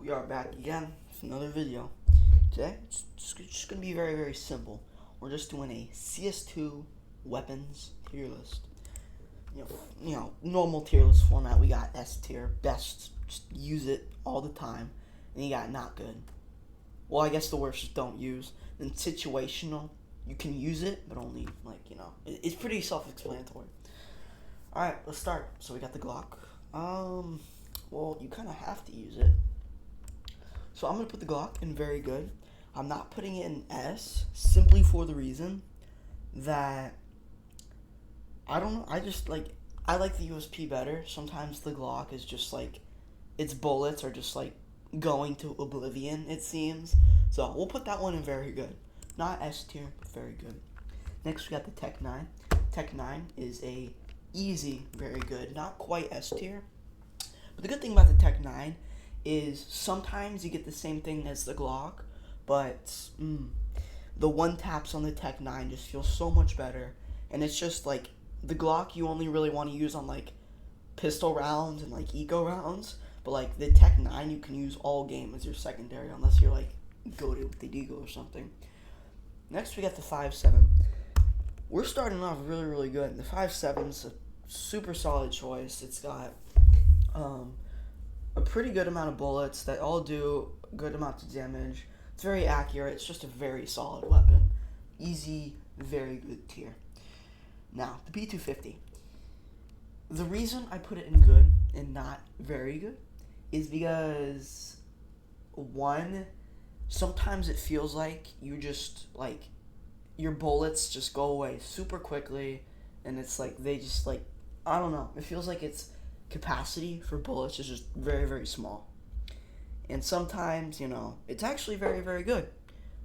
We are back again with another video. Today, it's just going to be very, very simple. We're just doing a CS2 Weapons Tierlist. Normal tier list format. We got S tier, best, just use it all the time. And you got not good. Well, I guess the worst is don't use. Then situational, you can use it, but only, it's pretty self-explanatory. Alright, let's start. So we got the Glock. Well, you kind of have to use it. So I'm going to put the Glock in very good. I'm not putting it in S, simply for the reason that, I don't know, I like the USP better. Sometimes the Glock is just its bullets are just going to oblivion, it seems. So we'll put that one in very good. Not S tier, but very good. Next we got the Tech 9. Tech 9 is a easy, very good, not quite S tier. But the good thing about the Tech 9 is sometimes you get the same thing as the Glock, but the one taps on the Tech 9 just feels so much better. And it's just the Glock you only really want to use on pistol rounds and eco rounds, but the Tech 9 you can use all game as your secondary unless you're goated with the Deagle or something. Next we got the 5.7. We're starting off really, really good. The 5.7's a super solid choice. It's got a pretty good amount of bullets that all do good amounts of damage. It's very accurate. It's just a very solid weapon. Easy, very good tier. Now, the B250. The reason I put it in good and not very good is because, one, sometimes it feels like you just, your bullets just go away super quickly, and it's they just, I don't know. It feels like its capacity for bullets is just very, very small. And sometimes, it's actually very, very good.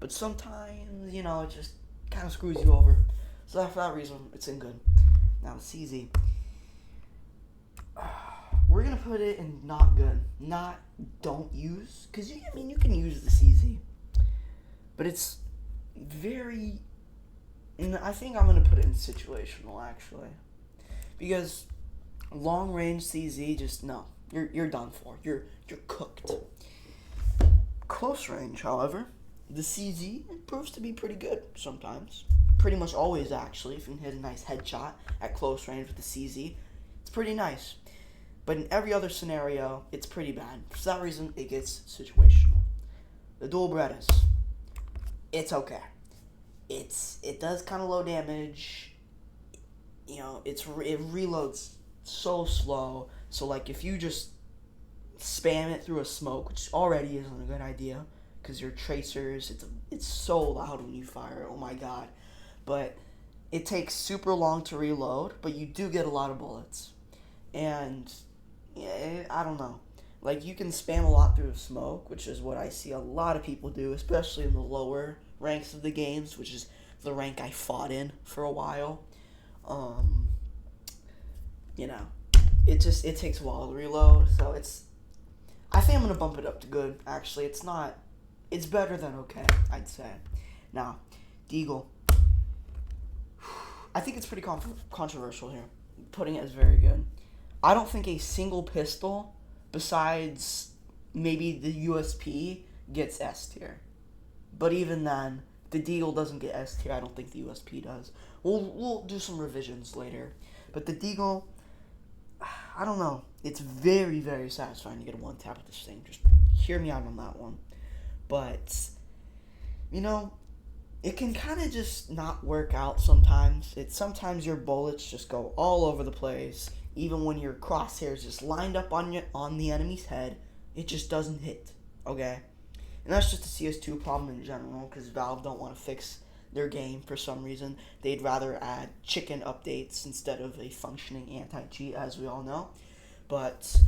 But sometimes, it just kind of screws you over. So for that reason, it's in good. Now, CZ. We're going to put it in not good. Not don't use. Because, you can use the CZ. But it's very... And I think I'm going to put it in situational, actually. Because long range CZ, just no. You're done for. You're cooked. Close range, however, the CZ proves to be pretty good sometimes. Pretty much always, actually. If you can hit a nice headshot at close range with the CZ, it's pretty nice. But in every other scenario, it's pretty bad. For that reason, it gets situational. The dual Berettas, it's okay. It does kind of low damage. It reloads so slow. So if you just spam it through a smoke, which already isn't a good idea, because your tracers, it's so loud when you fire it. Oh my god! But it takes super long to reload, but you do get a lot of bullets, and I don't know. You can spam a lot through smoke, which is what I see a lot of people do, especially in the lower ranks of the games, which is the rank I fought in for a while. It takes a while to reload, so I think I'm going to bump it up to good, actually. It's better than okay, I'd say. Now, Deagle. I think it's pretty controversial here, putting it as very good. I don't think a single pistol, besides maybe the USP, gets S tier. But even then, the Deagle doesn't get S tier. I don't think the USP does. We'll do some revisions later. But the Deagle, I don't know. It's very, very satisfying to get a one tap with this thing. Just hear me out on that one. But, it can kind of just not work out sometimes. Sometimes your bullets just go all over the place. Even when your crosshairs just lined up on the enemy's head, it just doesn't hit. Okay? And that's just a CS2 problem in general, because Valve don't want to fix their game for some reason. They'd rather add chicken updates instead of a functioning anti-cheat, as we all know. But,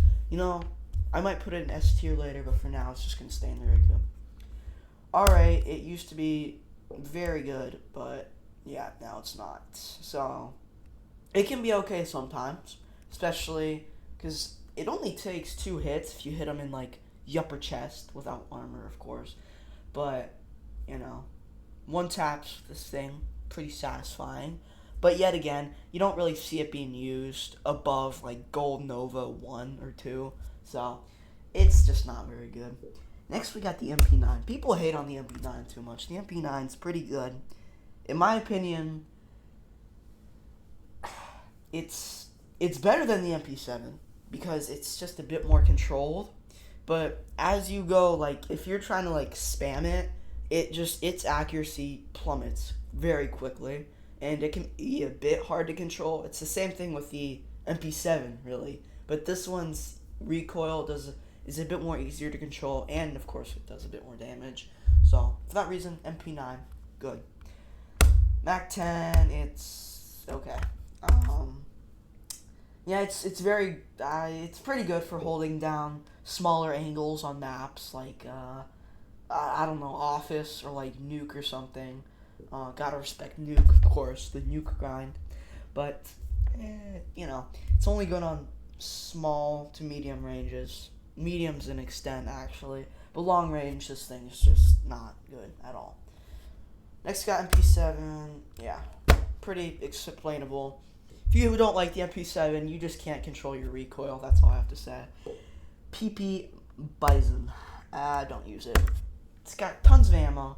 I might put it in S tier later, but for now it's just going to stay in the regular. Alright, it used to be very good, but yeah, now it's not. So, it can be okay sometimes, especially because it only takes 2 hits if you hit them in the upper chest, without armor, of course. But, one taps this thing, pretty satisfying. But yet again, you don't really see it being used above Gold Nova 1 or 2. So it's just not very good. Next, we got the MP9. People hate on the MP9 too much. The MP9's pretty good. In my opinion, it's better than the MP7 because it's just a bit more controlled. But as you go, like, if you're trying to, like, spam it, its accuracy plummets very quickly, and it can be a bit hard to control. It's the same thing with the MP7, really, but this one's recoil is a bit more easier to control, and of course it does a bit more damage. So for that reason, MP9, good. MAC-10, it's okay. Yeah, it's very it's pretty good for holding down smaller angles on maps like I don't know, Office or like Nuke or something. Gotta respect Nuke, of course, the Nuke grind. But it's only good on small to medium ranges. Medium's an extent actually, but long range, this thing is just not good at all. Next, got MP7. Yeah, pretty explainable. If you don't like the MP7, you just can't control your recoil. That's all I have to say. PP Bizon. Don't use it. It's got tons of ammo.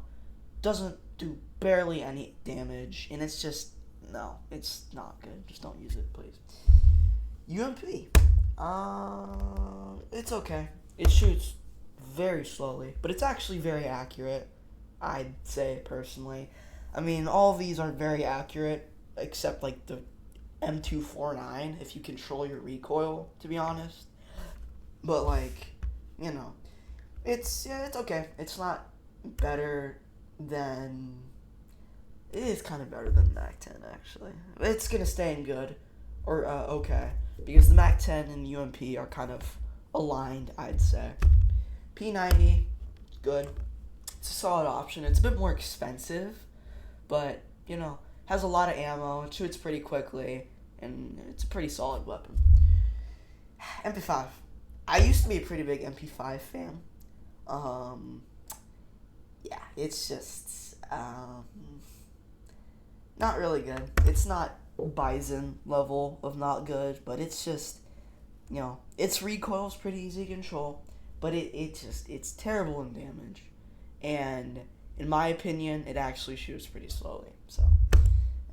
Doesn't do barely any damage, and it's just it's not good. Just don't use it, please. UMP. It's okay. It shoots very slowly, but it's actually very accurate, I'd say, personally. I mean, all of these are very accurate, except, like, the M249, if you control your recoil, to be honest. But, like, it's okay. It's not better than... It is kind of better than MAC-10, actually. It's gonna stay in good, or, okay. Because the MAC-10 and UMP are kind of aligned, I'd say. P90, good. It's a solid option. It's a bit more expensive, but, has a lot of ammo. It shoots pretty quickly, and it's a pretty solid weapon. MP5. I used to be a pretty big MP5 fan. Yeah, it's just, not really good. It's not Bizon level of not good, but it's just, its recoil's pretty easy to control, but it's terrible in damage, and in my opinion, it actually shoots pretty slowly, so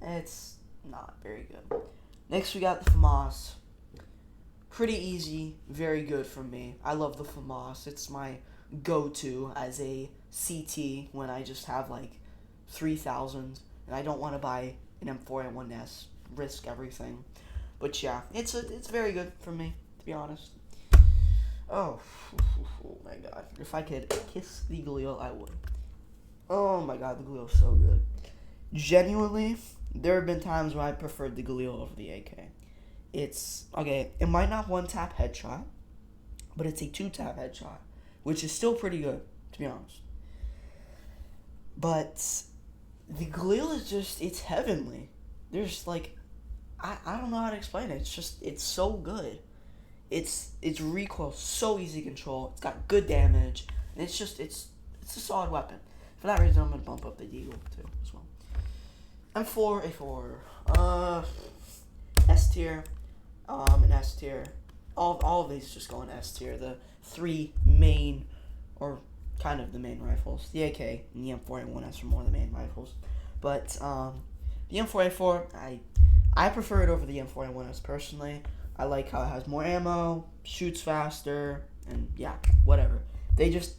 it's not very good. Next, we got the FAMAS. Pretty easy, very good for me. I love the FAMAS. It's my go-to as a CT when I just have like 3,000 and I don't want to buy an M4A1S, risk everything. But yeah, it's very good for me, to be honest. Oh my god. If I could kiss the Galil, I would. Oh my god, the Galil's so good. Genuinely, there have been times when I preferred the Galil over the AK. It's, okay, it might not one-tap headshot, but it's a two-tap headshot, which is still pretty good, to be honest. But the Galil is just, it's heavenly. There's like, I don't know how to explain it. It's just, it's so good. Its recoil so easy to control. It's got good damage, and it's just, it's a solid weapon. For that reason, I'm gonna bump up the Deagle too as well. M4A4, S tier, and S tier. All of these just go in S tier. The three main, or kind of the main rifles. The AK and the M4A1S are more the main rifles. But the M4A4, I prefer it over the M4A1S personally. I like how it has more ammo, shoots faster, and yeah, whatever. They just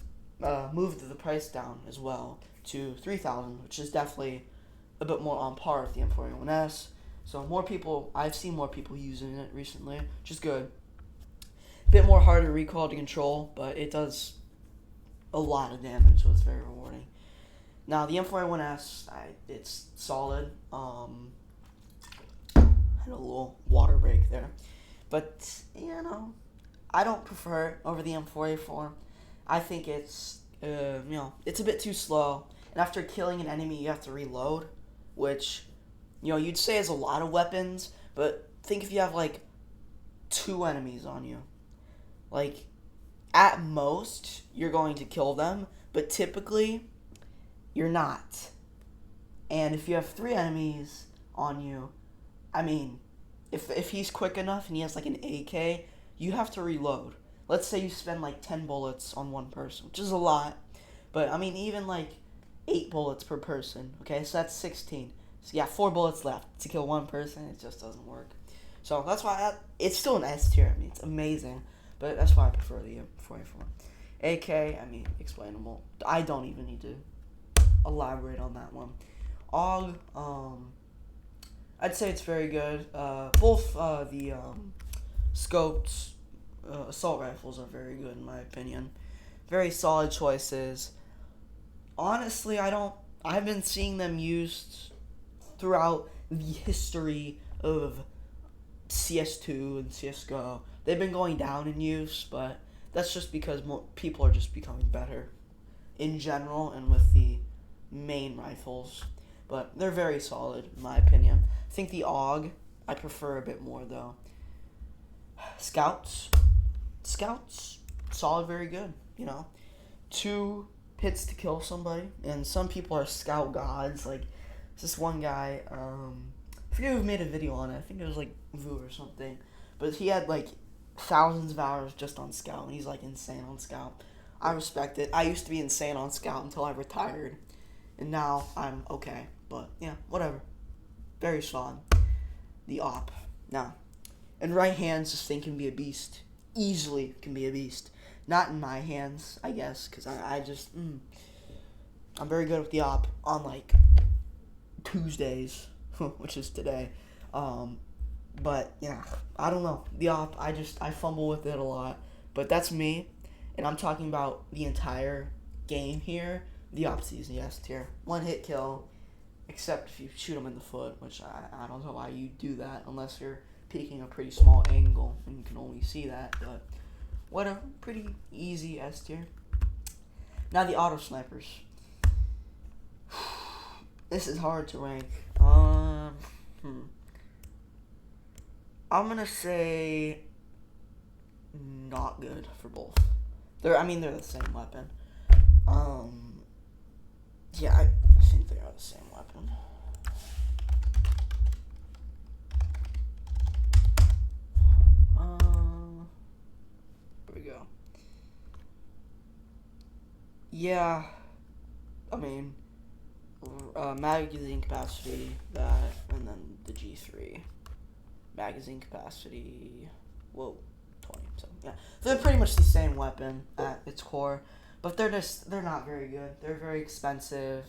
moved the price down as well to 3,000, which is definitely a bit more on par with the M4A1S. So I've seen more people using it recently, which is good. A bit more harder recoil to control, but it does a lot of damage, so it's very rewarding. Now, the M4A1S, it's solid. Had a little water break there. But, I don't prefer it over the M4A4. I think it's, it's a bit too slow. And after killing an enemy, you have to reload, which, you'd say is a lot of weapons, but think if you have, like, 2 enemies on you. Like, at most, you're going to kill them, but typically, you're not. And if you have 3 enemies on you, I mean, if he's quick enough and he has, like, an AK, you have to reload. let's say you spend like 10 bullets on one person, which is a lot, but I mean, even like 8 bullets per person, okay, so that's 16. So yeah, 4 bullets left to kill one person. It just doesn't work. So that's why it's still an S tier. I mean, it's amazing, but that's why I prefer the 44. AK, I mean, explainable. I don't even need to elaborate on that one. AUG, I'd say it's very good. Both the scoped assault rifles are very good in my opinion. Very solid choices. Honestly, I've been seeing them used throughout the history of CS2 and CSGO. They've been going down in use, but that's just because people are just becoming better in general and with the main rifles. But they're very solid, in my opinion. I think the AUG, I prefer a bit more, though. Scouts, solid, very good, 2 hits to kill somebody, and some people are scout gods, like, this one guy, I forget who made a video on it, I think it was, like, Vu or something, but he had, like, thousands of hours just on scout, and he's, like, insane on scout. I respect it. I used to be insane on scout until I retired, and now I'm okay, but, yeah, whatever. Very solid. The op. Now, in right hands, this thing can be a beast. Easily can be a beast. Not in my hands, I guess, because I'm very good with the op on, like, Tuesdays, which is today. But, yeah, I don't know. The op, I fumble with it a lot. But that's me, and I'm talking about the entire game here. The op's easy S tier. 1 hit kill, except if you shoot him in the foot, which I don't know why you do that unless you're peeking a pretty small angle and you can only see that, but whatever, pretty easy S tier. Now the auto snipers. This is hard to rank. I'm gonna say not good for both. They're the same weapon. Yeah, I think they are the same weapon. Here we go. Yeah, magazine capacity, that, and then the G3. Magazine capacity, 20, so yeah. They're pretty much the same weapon at its core, but they're not very good. They're very expensive,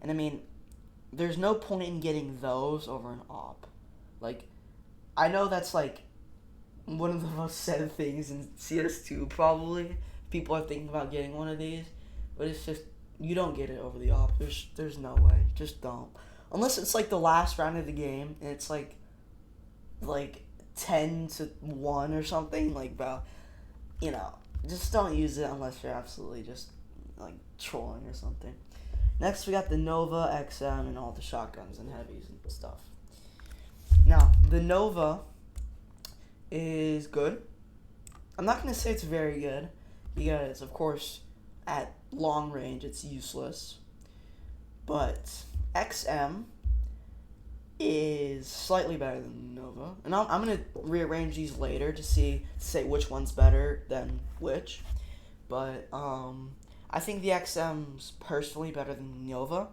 and there's no point in getting those over an op. Like, I know that's, like, one of the most said things in CS2, probably. People are thinking about getting one of these, but it's just, you don't get it over the op. There's no way. Just don't. Unless it's, like, the last round of the game, and it's, like 10-1 or something, like, bro, just don't use it unless you're absolutely just, like, trolling or something. Next, we got the Nova, XM, and all the shotguns and heavies and stuff. Now, the Nova is good. I'm not going to say it's very good, because, of course, at long range, it's useless. But XM is slightly better than Nova, and I'm gonna rearrange these later to say which one's better than which, but I think the XM's personally better than Nova,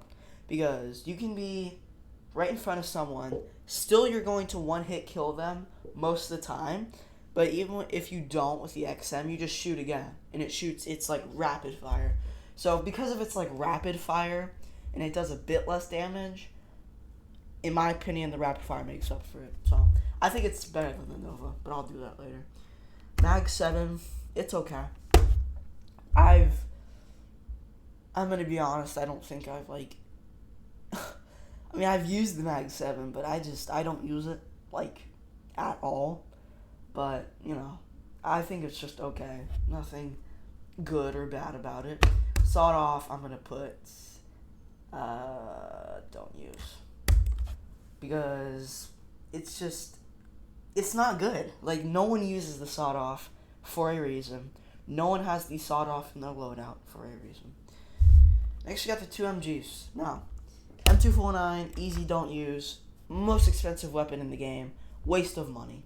because you can be right in front of someone, still you're going to 1-hit kill them most of the time, but even if you don't with the XM, you just shoot again, and it's like rapid fire. So because of its like rapid fire, and it does a bit less damage, in my opinion, the rapid fire makes up for it. So I think it's better than the Nova, but I'll do that later. Mag 7, it's okay. I'm gonna be honest, I don't think I've like I've used the Mag 7, but I don't use it like at all. But, I think it's just okay. Nothing good or bad about it. Sawed off, I'm gonna put don't use. Because it's not good. Like, no one uses the sawed off for a reason. No one has the sawed off in their loadout for a reason. Next, we got the 2 MGs. Now, M249, easy, don't use. Most expensive weapon in the game. Waste of money.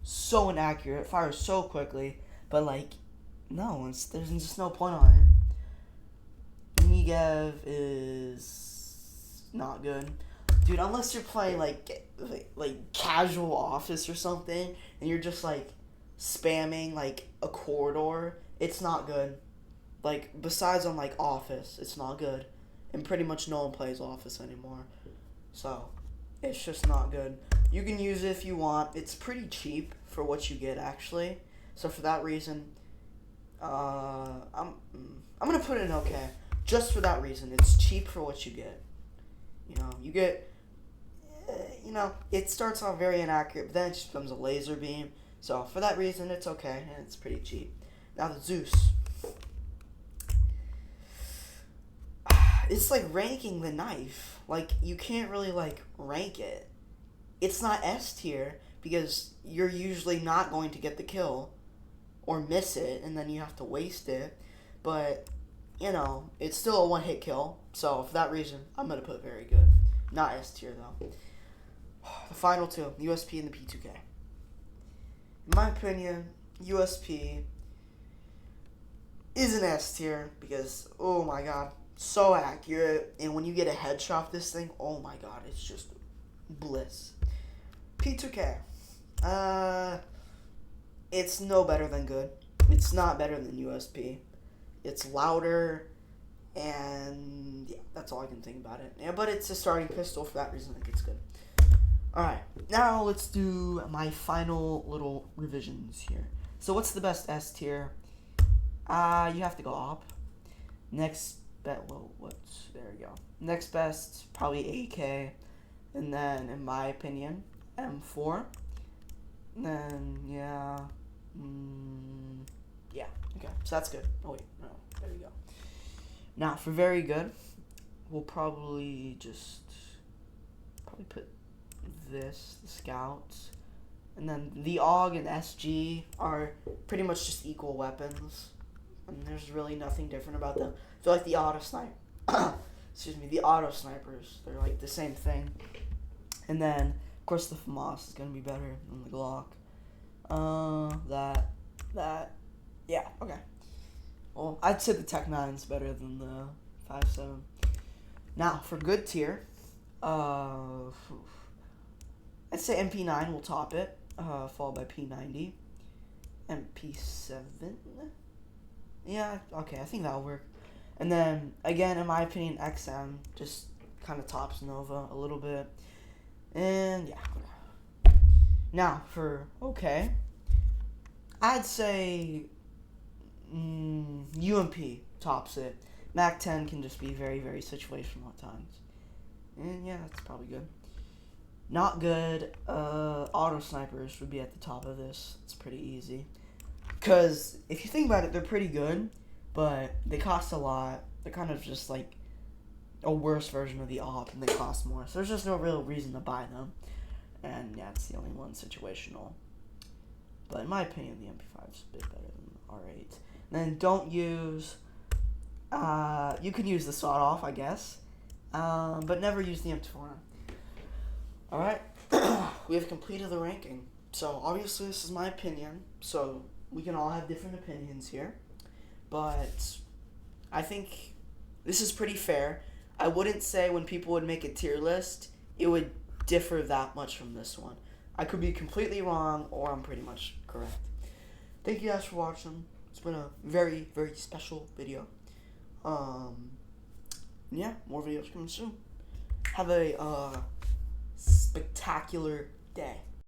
So inaccurate. Fires so quickly. But, like, no, there's just no point on it. Negev is not good. Dude, unless you're playing like casual office or something, and you're just like spamming like a corridor, it's not good. Like besides on like office, it's not good, and pretty much no one plays office anymore, so it's just not good. You can use it if you want. It's pretty cheap for what you get actually, so for that reason, I'm gonna put it in okay. Just for that reason, it's cheap for what you get. You get, it starts off very inaccurate, but then it just becomes a laser beam. So for that reason, it's okay, and it's pretty cheap. Now the Zeus. It's like ranking the knife. Like, you can't really, like, rank it. It's not S tier, because you're usually not going to get the kill, or miss it, and then you have to waste it. But, it's still a one-hit kill. So for that reason, I'm going to put very good. Not S tier, though. The final two, USP and the P2K. In my opinion, USP is an S tier because, oh my god, so accurate. And when you get a headshot of this thing, oh my god, it's just bliss. P2K. It's no better than good. It's not better than USP. It's louder, and yeah, that's all I can think about it. Yeah, but it's a starting pistol. For that reason, I think it's good. Alright, now let's do my final little revisions here. So what's the best S tier? You have to go op. Next there we go. Next best, probably AK. And then, in my opinion, M4. And then, yeah. Yeah, okay, so that's good. Oh wait, no, there we go. Now, for very good, we'll probably put this, the scouts, and then the AUG and SG are pretty much just equal weapons, and there's really nothing different about them. I feel like the auto sniper, the auto snipers, they're like the same thing. And then, of course, the FAMAS is gonna be better than the Glock. Yeah, okay. Well, I'd say the Tech 9's better than the 5.7. Now, for good tier, I'd say MP9 will top it, followed by P90, MP7. Yeah, okay, I think that'll work. And then, again, in my opinion, XM just kind of tops Nova a little bit. And, yeah. Now, for okay, I'd say UMP tops it. Mac 10 can just be very, very situational at times. And, yeah, that's probably good. Not good, auto snipers would be at the top of this. It's pretty easy. Because, if you think about it, they're pretty good, but they cost a lot. They're kind of just like a worse version of the AWP, and they cost more. So there's just no real reason to buy them. And, yeah, it's the only one situational. But in my opinion, the MP5 is a bit better than the R8. And then don't use, you can use the sawed-off, I guess, but never use the MP4. Alright, we have completed the ranking. So, obviously, this is my opinion, so we can all have different opinions here. But I think this is pretty fair. I wouldn't say when people would make a tier list, it would differ that much from this one. I could be completely wrong, or I'm pretty much correct. Thank you guys for watching. It's been a very, very special video. Yeah, more videos coming soon. Have a spectacular day.